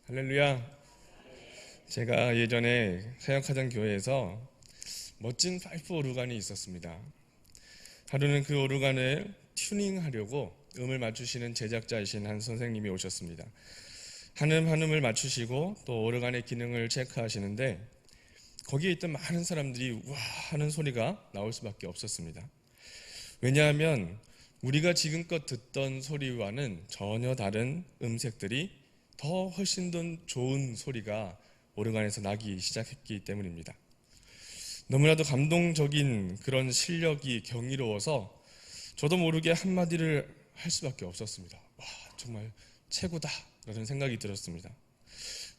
할렐루야. 제가 예전에 사역하던 교회에서 멋진 파이프 오르간이 있었습니다. 하루는 그 오르간을 튜닝하려고 음을 맞추시는 제작자이신 한 선생님이 오셨습니다. 한 음 한 음을 맞추시고 또 오르간의 기능을 체크하시는데 거기에 있던 많은 사람들이 와 하는 소리가 나올 수밖에 없었습니다. 왜냐하면 우리가 지금껏 듣던 소리와는 전혀 다른 음색들이 더 훨씬 더 좋은 소리가 오르간에서 나기 시작했기 때문입니다. 너무나도 감동적인 그런 실력이 경이로워서 저도 모르게 한마디를 할 수밖에 없었습니다. 와, 정말 최고다 라는 생각이 들었습니다.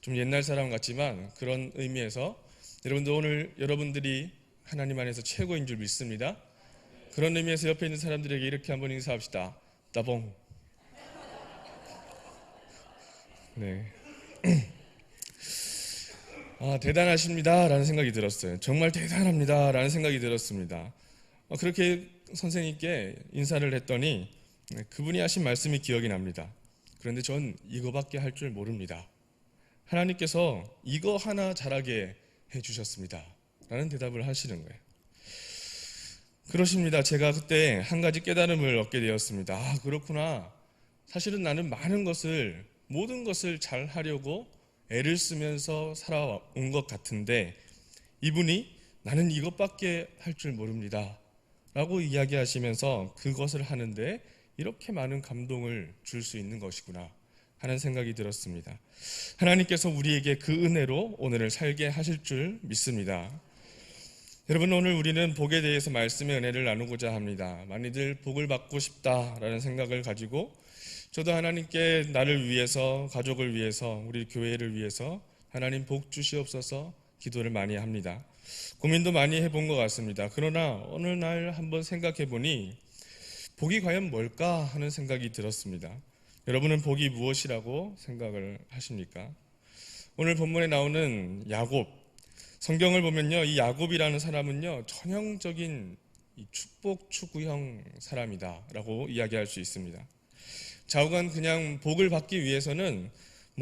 좀 옛날 사람 같지만 그런 의미에서 여러분들 오늘 여러분들이 하나님 안에서 최고인 줄 믿습니다. 그런 의미에서 옆에 있는 사람들에게 이렇게 한번 인사합시다. 따봉. 네. 대단하십니다 라는 생각이 들었어요. 정말 대단합니다 라는 생각이 들었습니다. 그렇게 선생님께 인사를 했더니 그분이 하신 말씀이 기억이 납니다. 그런데 전 이거밖에 할 줄 모릅니다. 하나님께서 이거 하나 잘하게 해주셨습니다 라는 대답을 하시는 거예요. 그러십니다. 제가 그때 한 가지 깨달음을 얻게 되었습니다. 그렇구나. 사실은 나는 모든 것을 잘 하려고 애를 쓰면서 살아온 것 같은데 이분이 나는 이것밖에 할 줄 모릅니다 라고 이야기하시면서 그것을 하는데 이렇게 많은 감동을 줄 수 있는 것이구나 하는 생각이 들었습니다. 하나님께서 우리에게 그 은혜로 오늘을 살게 하실 줄 믿습니다. 여러분, 오늘 우리는 복에 대해서 말씀의 은혜를 나누고자 합니다. 많이들 복을 받고 싶다라는 생각을 가지고 저도 하나님께 나를 위해서, 가족을 위해서, 우리 교회를 위해서 하나님 복 주시옵소서 기도를 많이 합니다. 고민도 많이 해본 것 같습니다. 그러나 어느 날 한번 생각해 보니 복이 과연 뭘까 하는 생각이 들었습니다. 여러분은 복이 무엇이라고 생각을 하십니까? 오늘 본문에 나오는 야곱, 성경을 보면요, 이 야곱이라는 사람은요 전형적인 이 축복 추구형 사람이다라고 이야기할 수 있습니다. 좌우간 그냥 복을 받기 위해서는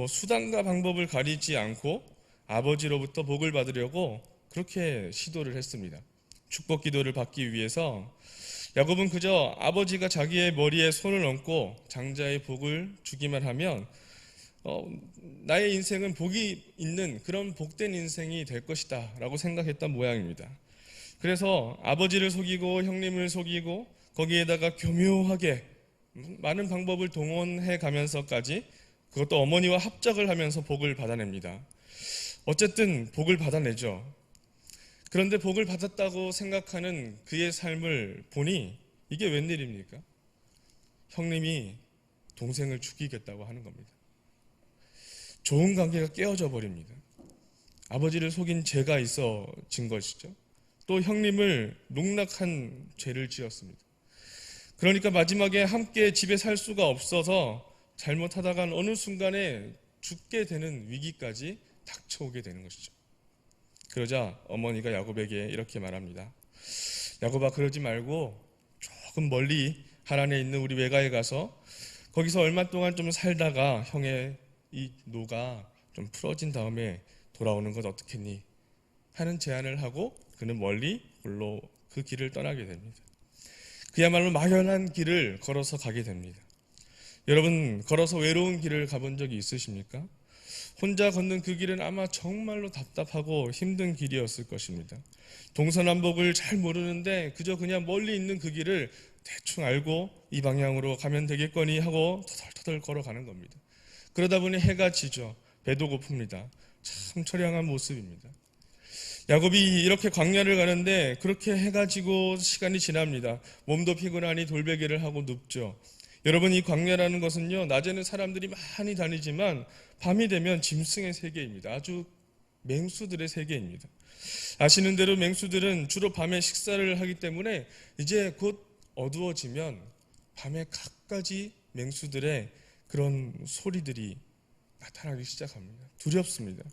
수단과 방법을 가리지 않고 아버지로부터 복을 받으려고 그렇게 시도를 했습니다. 축복 기도를 받기 위해서 야곱은 그저 아버지가 자기의 머리에 손을 얹고 장자의 복을 주기만 하면 나의 인생은 복이 있는 그런 복된 인생이 될 것이다 라고 생각했던 모양입니다. 그래서 아버지를 속이고 형님을 속이고 거기에다가 교묘하게 많은 방법을 동원해 가면서까지 그것도 어머니와 합작을 하면서 복을 받아냅니다. 어쨌든 복을 받아내죠. 그런데 복을 받았다고 생각하는 그의 삶을 보니 이게 웬일입니까? 형님이 동생을 죽이겠다고 하는 겁니다. 좋은 관계가 깨어져 버립니다. 아버지를 속인 죄가 있어진 것이죠. 또 형님을 농락한 죄를 지었습니다. 그러니까 마지막에 함께 집에 살 수가 없어서 잘못하다간 어느 순간에 죽게 되는 위기까지 닥쳐오게 되는 것이죠. 그러자 어머니가 야곱에게 이렇게 말합니다. 야곱아, 그러지 말고 조금 멀리 하란에 있는 우리 외가에 가서 거기서 얼마 동안 좀 살다가 형의 이 노가 좀 풀어진 다음에 돌아오는 것 어떻겠니? 하는 제안을 하고 그는 멀리 홀로 그 길을 떠나게 됩니다. 그야말로 막연한 길을 걸어서 가게 됩니다. 여러분, 걸어서 외로운 길을 가본 적이 있으십니까? 혼자 걷는 그 길은 아마 정말로 답답하고 힘든 길이었을 것입니다. 동서남북을 잘 모르는데 그저 그냥 멀리 있는 그 길을 대충 알고 이 방향으로 가면 되겠거니 하고 터덜터덜 걸어가는 겁니다. 그러다 보니 해가 지죠. 배도 고픕니다. 참 처량한 모습입니다. 야곱이 이렇게 광야를 가는데 그렇게 해가 지고 시간이 지납니다. 몸도 피곤하니 돌베개를 하고 눕죠. 여러분, 이 광야라는 것은요, 낮에는 사람들이 많이 다니지만 밤이 되면 짐승의 세계입니다. 아주 맹수들의 세계입니다. 아시는 대로 맹수들은 주로 밤에 식사를 하기 때문에 이제 곧 어두워지면 밤에 갖가지 맹수들의 그런 소리들이 나타나기 시작합니다. 두렵습니다.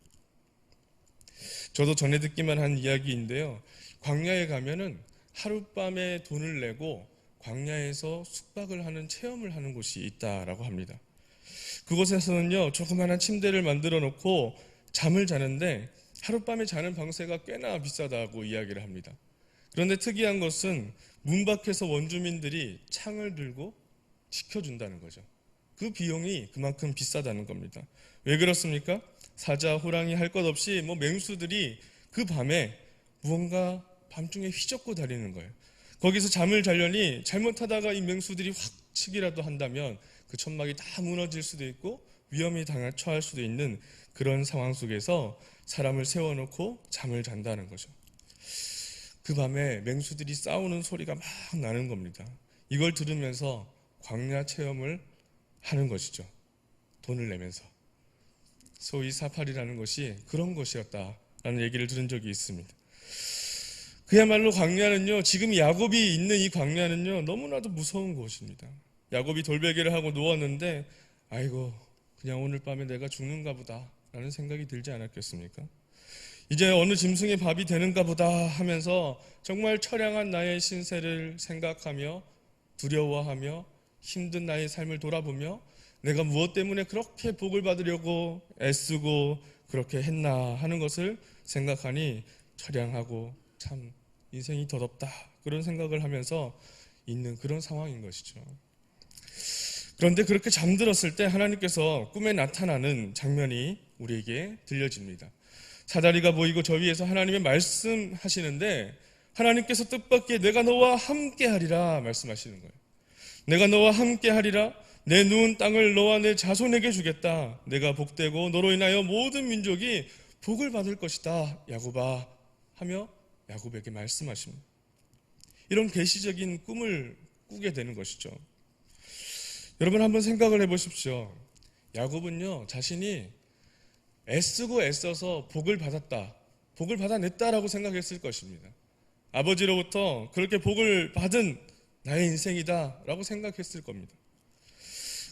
저도 전에 듣기만 한 이야기인데요. 광야에 가면은 하룻밤에 돈을 내고 광야에서 숙박을 하는 체험을 하는 곳이 있다라고 합니다. 그곳에서는요, 조그마한 침대를 만들어 놓고 잠을 자는데 하룻밤에 자는 방세가 꽤나 비싸다고 이야기를 합니다. 그런데 특이한 것은 문 밖에서 원주민들이 창을 들고 지켜준다는 거죠. 그 비용이 그만큼 비싸다는 겁니다. 왜 그렇습니까? 사자, 호랑이 할 것 없이 맹수들이 그 밤에 무언가 밤중에 휘젓고 다니는 거예요. 거기서 잠을 자려니 잘못하다가 이 맹수들이 확 치기라도 한다면 그 천막이 다 무너질 수도 있고 위험에 처할 수도 있는 그런 상황 속에서 사람을 세워놓고 잠을 잔다는 거죠. 그 밤에 맹수들이 싸우는 소리가 막 나는 겁니다. 이걸 들으면서 광야 체험을 하는 것이죠. 돈을 내면서. 소위 사파리라는 것이 그런 것이었다라는 얘기를 들은 적이 있습니다. 그야말로 광야는요, 지금 야곱이 있는 이 광야는요, 너무나도 무서운 곳입니다. 야곱이 돌베개를 하고 누웠는데, 아이고, 그냥 오늘 밤에 내가 죽는가 보다 라는 생각이 들지 않았겠습니까? 이제 어느 짐승의 밥이 되는가 보다 하면서 정말 처량한 나의 신세를 생각하며 두려워하며 힘든 나의 삶을 돌아보며 내가 무엇 때문에 그렇게 복을 받으려고 애쓰고 그렇게 했나 하는 것을 생각하니 처량하고 참 인생이 더럽다 그런 생각을 하면서 있는 그런 상황인 것이죠. 그런데 그렇게 잠들었을 때 하나님께서 꿈에 나타나는 장면이 우리에게 들려집니다. 사다리가 보이고 저 위에서 하나님의 말씀하시는데 하나님께서 뜻밖의 내가 너와 함께 하리라 말씀하시는 거예요. 내가 너와 함께 하리라. 내 누운 땅을 너와 내 자손에게 주겠다. 내가 복되고 너로 인하여 모든 민족이 복을 받을 것이다. 야곱아 하며 야곱에게 말씀하십니다. 이런 계시적인 꿈을 꾸게 되는 것이죠. 여러분 한번 생각을 해보십시오. 야곱은요 자신이 애쓰고 애써서 복을 받았다, 복을 받아냈다라고 생각했을 것입니다. 아버지로부터 그렇게 복을 받은 나의 인생이다 라고 생각했을 겁니다.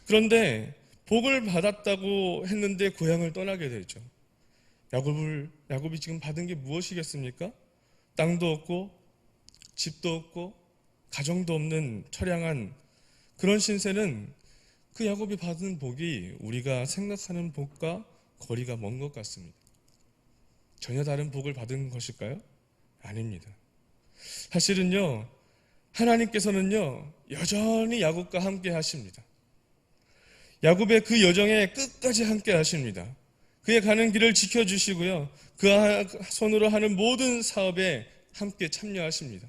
그런데 복을 받았다고 했는데 고향을 떠나게 되죠. 야곱이 지금 받은 게 무엇이겠습니까? 땅도 없고 집도 없고 가정도 없는 처량한 그런 신세는 그 야곱이 받은 복이 우리가 생각하는 복과 거리가 먼 것 같습니다. 전혀 다른 복을 받은 것일까요? 아닙니다. 사실은요, 하나님께서는요, 여전히 야곱과 함께 하십니다. 야곱의 그 여정에 끝까지 함께 하십니다. 그의 가는 길을 지켜주시고요, 그 손으로 하는 모든 사업에 함께 참여하십니다.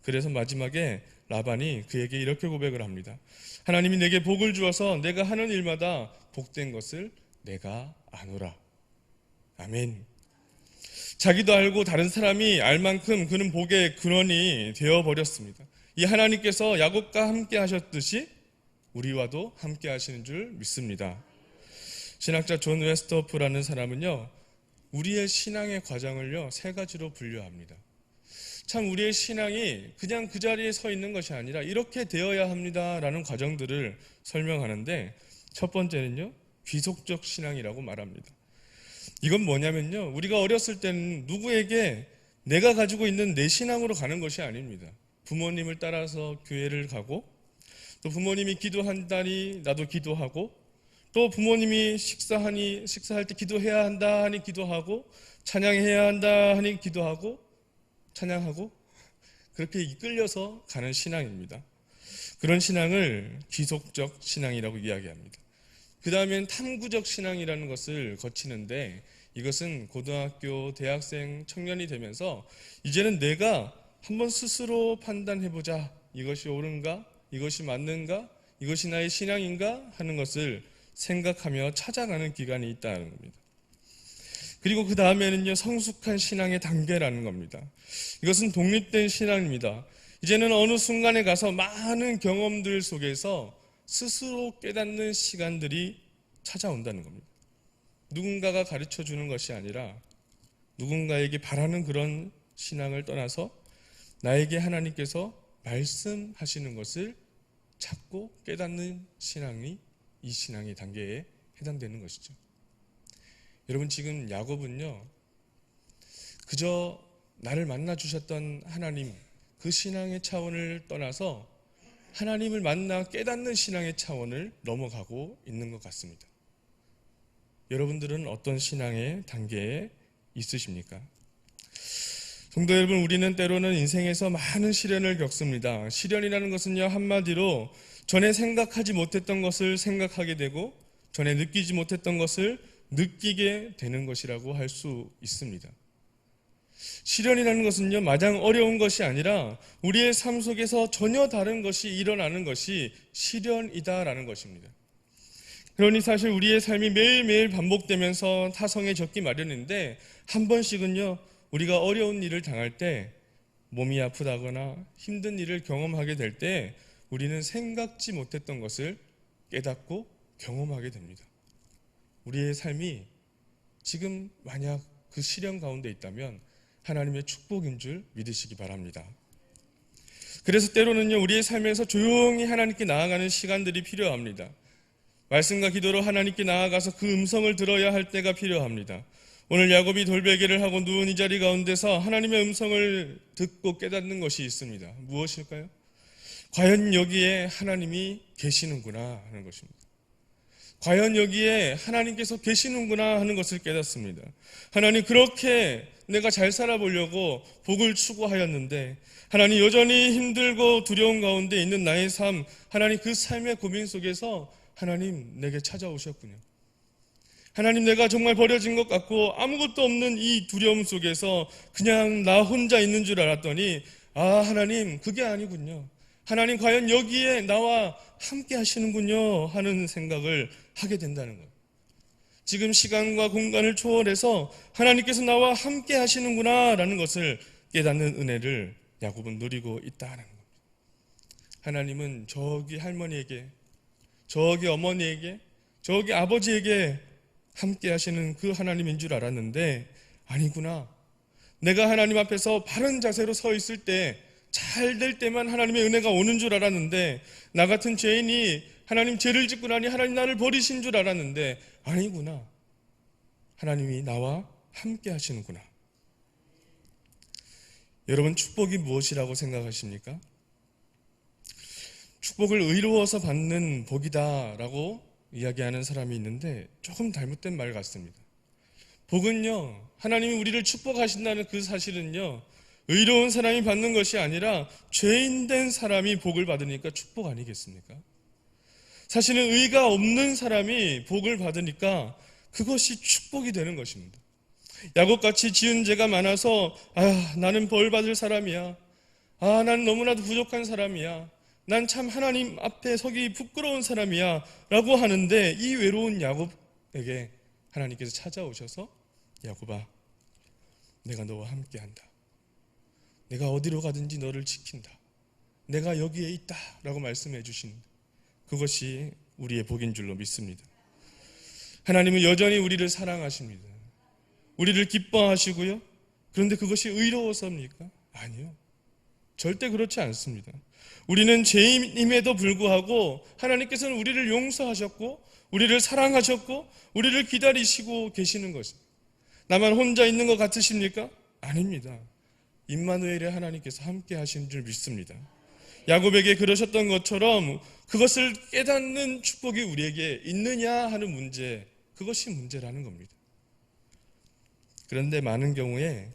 그래서 마지막에 라반이 그에게 이렇게 고백을 합니다. 하나님이 내게 복을 주어서 내가 하는 일마다 복된 것을 내가 아노라. 아멘. 자기도 알고 다른 사람이 알 만큼 그는 복의 근원이 되어버렸습니다. 이 하나님께서 야곱과 함께 하셨듯이 우리와도 함께 하시는 줄 믿습니다. 신학자 존 웨스터프라는 사람은요, 우리의 신앙의 과정을요, 세 가지로 분류합니다. 참 우리의 신앙이 그냥 그 자리에 서 있는 것이 아니라 이렇게 되어야 합니다라는 과정들을 설명하는데 첫 번째는요, 귀속적 신앙이라고 말합니다. 이건 뭐냐면요, 우리가 어렸을 때는 누구에게 내가 가지고 있는 내 신앙으로 가는 것이 아닙니다. 부모님을 따라서 교회를 가고 또 부모님이 기도한다니 나도 기도하고 또 부모님이 식사할 때 기도해야 한다 하니 기도하고 찬양해야 한다 하니 기도하고 찬양하고 그렇게 이끌려서 가는 신앙입니다. 그런 신앙을 귀속적 신앙이라고 이야기합니다. 그 다음엔 탐구적 신앙이라는 것을 거치는데 이것은 고등학교, 대학생, 청년이 되면서 이제는 내가 한번 스스로 판단해보자. 이것이 옳은가? 이것이 맞는가? 이것이 나의 신앙인가? 하는 것을 생각하며 찾아가는 기간이 있다는 겁니다. 그리고 그 다음에는요, 성숙한 신앙의 단계라는 겁니다. 이것은 독립된 신앙입니다. 이제는 어느 순간에 가서 많은 경험들 속에서 스스로 깨닫는 시간들이 찾아온다는 겁니다. 누군가가 가르쳐 주는 것이 아니라 누군가에게 바라는 그런 신앙을 떠나서 나에게 하나님께서 말씀하시는 것을 찾고 깨닫는 신앙이 이 신앙의 단계에 해당되는 것이죠. 여러분 지금 야곱은요, 그저 나를 만나 주셨던 하나님 그 신앙의 차원을 떠나서 하나님을 만나 깨닫는 신앙의 차원을 넘어가고 있는 것 같습니다. 여러분들은 어떤 신앙의 단계에 있으십니까? 성도 여러분, 우리는 때로는 인생에서 많은 시련을 겪습니다. 시련이라는 것은요, 한마디로 전에 생각하지 못했던 것을 생각하게 되고 전에 느끼지 못했던 것을 느끼게 되는 것이라고 할 수 있습니다. 시련이라는 것은요, 마냥 어려운 것이 아니라 우리의 삶 속에서 전혀 다른 것이 일어나는 것이 시련이다라는 것입니다. 그러니 사실 우리의 삶이 매일매일 반복되면서 타성해졌기 마련인데, 한 번씩은요, 우리가 어려운 일을 당할 때, 몸이 아프다거나 힘든 일을 경험하게 될 때 우리는 생각지 못했던 것을 깨닫고 경험하게 됩니다. 우리의 삶이 지금 만약 그 시련 가운데 있다면 하나님의 축복인 줄 믿으시기 바랍니다. 그래서 때로는요, 우리의 삶에서 조용히 하나님께 나아가는 시간들이 필요합니다. 말씀과 기도로 하나님께 나아가서 그 음성을 들어야 할 때가 필요합니다. 오늘 야곱이 돌베개를 하고 누운 이 자리 가운데서 하나님의 음성을 듣고 깨닫는 것이 있습니다. 무엇일까요? 과연 여기에 하나님이 계시는구나 하는 것입니다. 과연 여기에 하나님께서 계시는구나 하는 것을 깨닫습니다. 하나님, 그렇게 내가 잘 살아보려고 복을 추구하였는데 하나님, 여전히 힘들고 두려운 가운데 있는 나의 삶, 하나님, 그 삶의 고민 속에서 하나님 내게 찾아오셨군요. 하나님, 내가 정말 버려진 것 같고 아무것도 없는 이 두려움 속에서 그냥 나 혼자 있는 줄 알았더니, 아, 하나님, 그게 아니군요. 하나님, 과연 여기에 나와 함께 하시는군요 하는 생각을 하게 된다는 거예요. 지금 시간과 공간을 초월해서 하나님께서 나와 함께 하시는구나 라는 것을 깨닫는 은혜를 야곱은 누리고 있다는 겁니다. 하나님은 저기 할머니에게, 저기 어머니에게, 저기 아버지에게 함께 하시는 그 하나님인 줄 알았는데 아니구나. 내가 하나님 앞에서 바른 자세로 서 있을 때, 잘 될 때만 하나님의 은혜가 오는 줄 알았는데, 나 같은 죄인이 하나님 죄를 짓고 나니 하나님 나를 버리신 줄 알았는데 아니구나. 하나님이 나와 함께 하시는구나. 여러분, 축복이 무엇이라고 생각하십니까? 축복을 의로워서 받는 복이다라고 이야기하는 사람이 있는데 조금 잘못된 말 같습니다. 복은요, 하나님이 우리를 축복하신다는 그 사실은요, 의로운 사람이 받는 것이 아니라 죄인된 사람이 복을 받으니까 축복 아니겠습니까? 사실은 의가 없는 사람이 복을 받으니까 그것이 축복이 되는 것입니다. 야곱같이 지은 죄가 많아서 나는 벌 받을 사람이야. 난 너무나도 부족한 사람이야. 난 참 하나님 앞에 서기 부끄러운 사람이야 라고 하는데, 이 외로운 야곱에게 하나님께서 찾아오셔서, 야곱아, 내가 너와 함께한다. 내가 어디로 가든지 너를 지킨다. 내가 여기에 있다 라고 말씀해 주신, 그것이 우리의 복인 줄로 믿습니다. 하나님은 여전히 우리를 사랑하십니다. 우리를 기뻐하시고요. 그런데 그것이 의로워서입니까? 아니요. 절대 그렇지 않습니다. 우리는 죄인임에도 불구하고 하나님께서는 우리를 용서하셨고 우리를 사랑하셨고 우리를 기다리시고 계시는 것입니다. 나만 혼자 있는 것 같으십니까? 아닙니다. 임마누엘의 하나님께서 함께 하신 줄 믿습니다. 야곱에게 그러셨던 것처럼 그것을 깨닫는 축복이 우리에게 있느냐 하는 문제, 그것이 문제라는 겁니다. 그런데 많은 경우에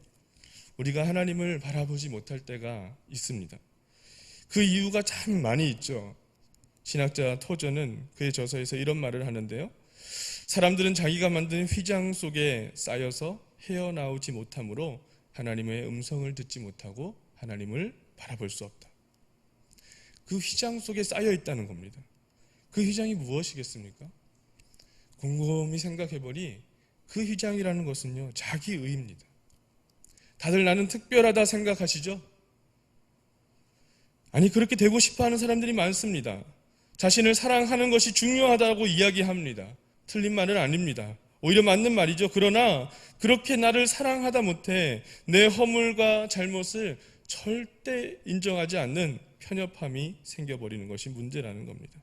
우리가 하나님을 바라보지 못할 때가 있습니다. 그 이유가 참 많이 있죠. 신학자 토저는 그의 저서에서 이런 말을 하는데요. 사람들은 자기가 만든 휘장 속에 쌓여서 헤어나오지 못하므로 하나님의 음성을 듣지 못하고 하나님을 바라볼 수 없다. 그 휘장 속에 쌓여 있다는 겁니다. 그 휘장이 무엇이겠습니까? 곰곰이 생각해보니 그 휘장이라는 것은요, 자기의입니다. 다들 나는 특별하다 생각하시죠? 아니, 그렇게 되고 싶어하는 사람들이 많습니다. 자신을 사랑하는 것이 중요하다고 이야기합니다. 틀린 말은 아닙니다. 오히려 맞는 말이죠. 그러나 그렇게 나를 사랑하다 못해 내 허물과 잘못을 절대 인정하지 않는 편협함이 생겨버리는 것이 문제라는 겁니다.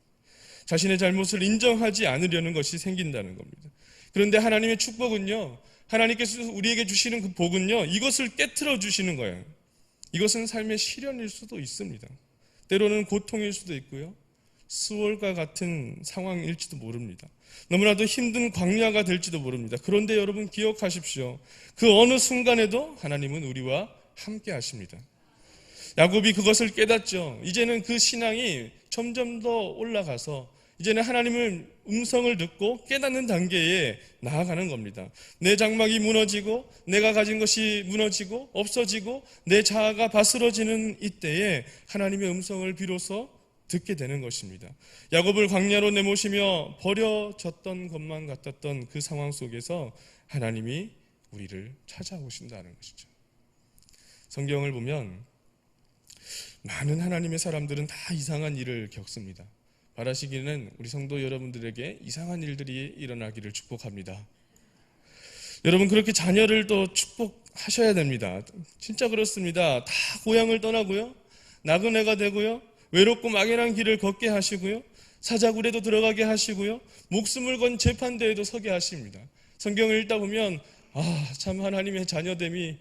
자신의 잘못을 인정하지 않으려는 것이 생긴다는 겁니다. 그런데 하나님의 축복은요, 하나님께서 우리에게 주시는 그 복은요, 이것을 깨트려 주시는 거예요. 이것은 삶의 시련일 수도 있습니다. 때로는 고통일 수도 있고요, 수월과 같은 상황일지도 모릅니다. 너무나도 힘든 광야가 될지도 모릅니다. 그런데 여러분 기억하십시오. 그 어느 순간에도 하나님은 우리와 함께 하십니다. 야곱이 그것을 깨닫죠. 이제는 그 신앙이 점점 더 올라가서 이제는 하나님의 음성을 듣고 깨닫는 단계에 나아가는 겁니다. 내 장막이 무너지고 내가 가진 것이 무너지고 없어지고 내 자아가 바스러지는 이때에 하나님의 음성을 비로소 듣게 되는 것입니다. 야곱을 광야로 내모시며 버려졌던 것만 같았던 그 상황 속에서 하나님이 우리를 찾아오신다는 것이죠. 성경을 보면 많은 하나님의 사람들은 다 이상한 일을 겪습니다. 바라시기는 우리 성도 여러분들에게 이상한 일들이 일어나기를 축복합니다. 여러분 그렇게 자녀를 또 축복하셔야 됩니다. 진짜 그렇습니다. 다 고향을 떠나고요, 나그네가 되고요, 외롭고 막연한 길을 걷게 하시고요, 사자굴에도 들어가게 하시고요, 목숨을 건 재판대에도 서게 하십니다. 성경을 읽다 보면 참 하나님의 자녀됨이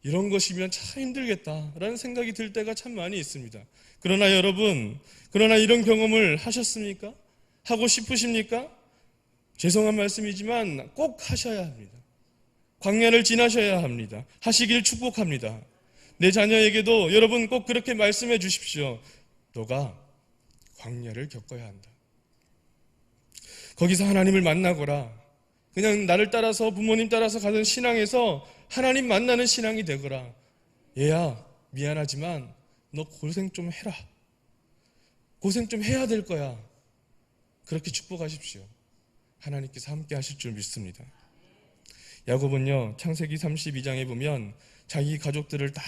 이런 것이면 참 힘들겠다라는 생각이 들 때가 참 많이 있습니다. 그러나 여러분, 이런 경험을 하셨습니까? 하고 싶으십니까? 죄송한 말씀이지만 꼭 하셔야 합니다. 광야를 지나셔야 합니다. 하시길 축복합니다. 내 자녀에게도 여러분 꼭 그렇게 말씀해 주십시오. 너가 광야를 겪어야 한다. 거기서 하나님을 만나거라. 그냥 나를 따라서 부모님 따라서 가던 신앙에서 하나님 만나는 신앙이 되거라. 얘야 미안하지만 너 고생 좀 해라. 고생 좀 해야 될 거야. 그렇게 축복하십시오. 하나님께서 함께 하실 줄 믿습니다. 야곱은요, 창세기 32장에 보면 자기 가족들을 다,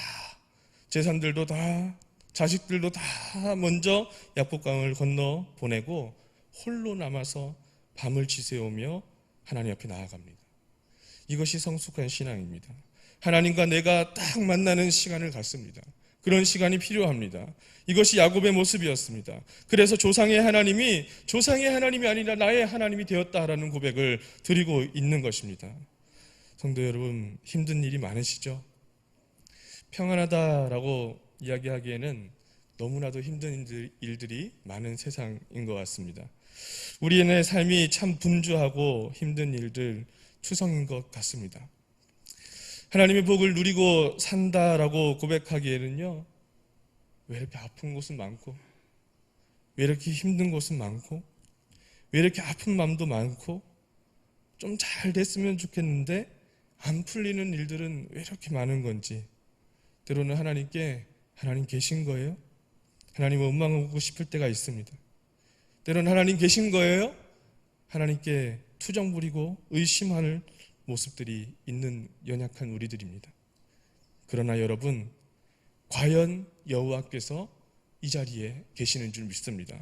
재산들도 다, 자식들도 다 먼저 야복강을 건너 보내고 홀로 남아서 밤을 지새우며 하나님 앞에 나아갑니다. 이것이 성숙한 신앙입니다. 하나님과 내가 딱 만나는 시간을 갖습니다. 그런 시간이 필요합니다. 이것이 야곱의 모습이었습니다. 그래서 조상의 하나님이 아니라 나의 하나님이 되었다라는 고백을 드리고 있는 것입니다. 성도 여러분, 힘든 일이 많으시죠? 평안하다라고 이야기하기에는 너무나도 힘든 일들이 많은 세상인 것 같습니다. 우리의 삶이 참 분주하고 힘든 일들 투성인 것 같습니다. 하나님의 복을 누리고 산다라고 고백하기에는요, 왜 이렇게 아픈 곳은 많고, 왜 이렇게 힘든 곳은 많고, 왜 이렇게 아픈 마음도 많고, 좀 잘 됐으면 좋겠는데 안 풀리는 일들은 왜 이렇게 많은 건지, 때로는 하나님께 하나님 계신 거예요? 하나님을 원망하고 싶을 때가 있습니다. 때로는 하나님 계신 거예요? 하나님께 투정 부리고 의심하는 모습들이 있는 연약한 우리들입니다. 그러나 여러분, 과연 여호와께서 이 자리에 계시는 줄 믿습니다.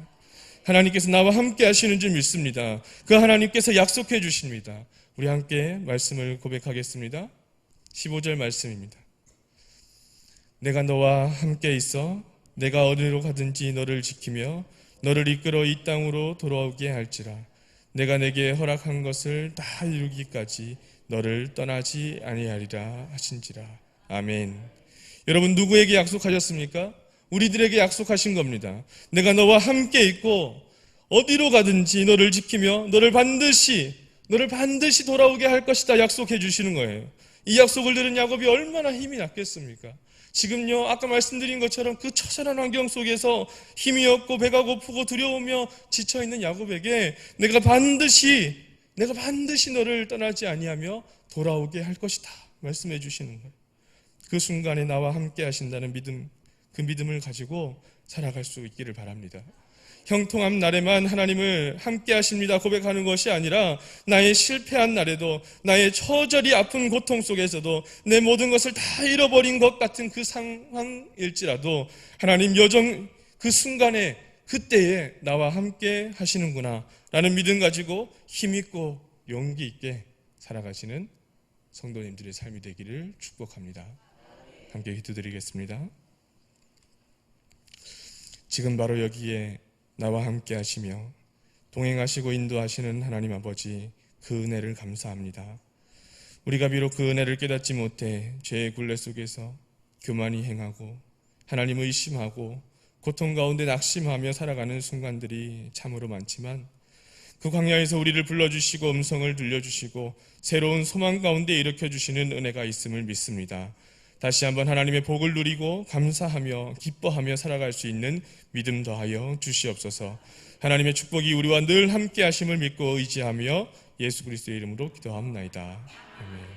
하나님께서 나와 함께 하시는 줄 믿습니다. 그 하나님께서 약속해 주십니다. 우리 함께 말씀을 고백하겠습니다. 15절 말씀입니다. 내가 너와 함께 있어 내가 어디로 가든지 너를 지키며 너를 이끌어 이 땅으로 돌아오게 할지라. 내가 내게 허락한 것을 다 이루기까지 너를 떠나지 아니하리라 하신지라. 아멘. 여러분, 누구에게 약속하셨습니까? 우리들에게 약속하신 겁니다. 내가 너와 함께 있고 어디로 가든지 너를 지키며 너를 반드시 돌아오게 할 것이다 약속해 주시는 거예요. 이 약속을 들은 야곱이 얼마나 힘이 났겠습니까? 지금요, 아까 말씀드린 것처럼 그 처절한 환경 속에서 힘이 없고 배가 고프고 두려우며 지쳐있는 야곱에게 내가 반드시 너를 떠나지 아니하며 돌아오게 할 것이다 말씀해 주시는 거예요. 그 순간에 나와 함께 하신다는 믿음, 그 믿음을 가지고 살아갈 수 있기를 바랍니다. 형통한 날에만 하나님을 함께 하십니다 고백하는 것이 아니라 나의 실패한 날에도, 나의 처절히 아픈 고통 속에서도, 내 모든 것을 다 잃어버린 것 같은 그 상황일지라도 하나님 여정 그 순간에 그때에 나와 함께 하시는구나 라는 믿음 가지고 힘있고 용기 있게 살아가시는 성도님들의 삶이 되기를 축복합니다. 함께 기도드리겠습니다. 지금 바로 여기에 나와 함께 하시며 동행하시고 인도하시는 하나님 아버지, 그 은혜를 감사합니다. 우리가 비록 그 은혜를 깨닫지 못해 죄의 굴레 속에서 교만히 행하고 하나님을 의심하고 고통 가운데 낙심하며 살아가는 순간들이 참으로 많지만, 그 광야에서 우리를 불러주시고 음성을 들려주시고 새로운 소망 가운데 일으켜주시는 은혜가 있음을 믿습니다. 다시 한번 하나님의 복을 누리고 감사하며 기뻐하며 살아갈 수 있는 믿음 더하여 주시옵소서. 하나님의 축복이 우리와 늘 함께 하심을 믿고 의지하며 예수 그리스도의 이름으로 기도합나이다. 아멘.